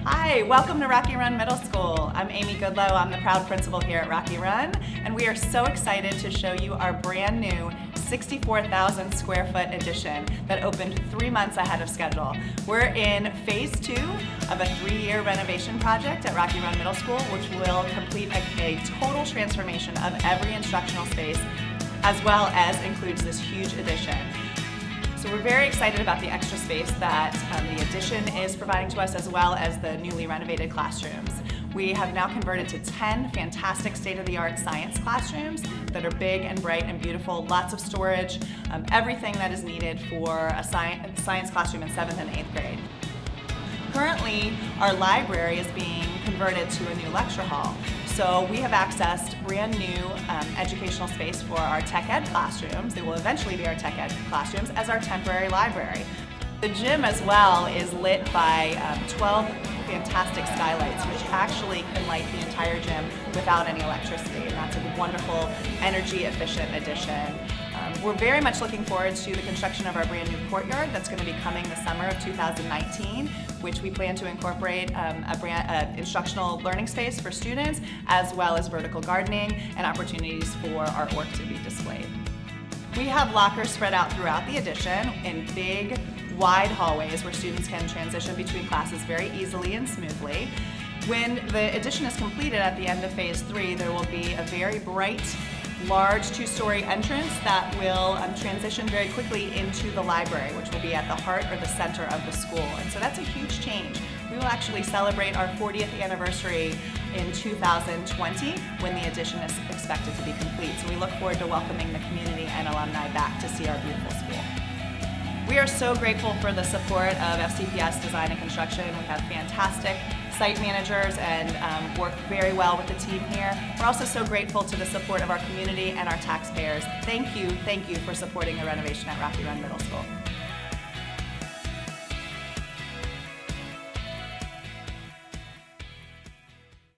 Hi, welcome to Rocky Run Middle School. I'm Amy Goodlow. I'm the proud principal here at Rocky Run, and we are so excited to show you our brand new 64,000 square foot addition that opened 3 months ahead of schedule. We're in phase 2 of a 3-year renovation project at Rocky Run Middle School, which will complete a total transformation of every instructional space, as well as includes this huge addition. So we're very excited about the extra space that the addition is providing to us, as well as the newly renovated classrooms. We have now converted to 10 fantastic state-of-the-art science classrooms that are big and bright and beautiful, lots of storage, everything that is needed for a science classroom in 7th and 8th grade. Currently, our library is being converted to a new lecture hall. So we have accessed brand new educational space for our tech ed classrooms. They will eventually be our tech ed classrooms as our temporary library. The gym as well is lit by 12 fantastic skylights, which actually can light the entire gym without any electricity. And that's a wonderful, energy efficient addition. We're very much looking forward to the construction of our brand new courtyard that's going to be coming the summer of 2019, which we plan to incorporate a instructional learning space for students, as well as vertical gardening and opportunities for artwork to be displayed. We have lockers spread out throughout the addition in big, wide hallways where students can transition between classes very easily and smoothly. When the addition is completed at the end of phase 3, there will be a very bright, large 2-story entrance that will transition very quickly into the library, which will be at the heart or the center of the school. And so that's a huge change. We will actually celebrate our 40th anniversary in 2020 when the addition is expected to be complete. So we look forward to welcoming the community and alumni back to see our beautiful school. We are so grateful for the support of FCPS Design and Construction. We have fantastic site managers and work very well with the team here. We're also so grateful to the support of our community and our taxpayers. Thank you for supporting the renovation at Rocky Run Middle School.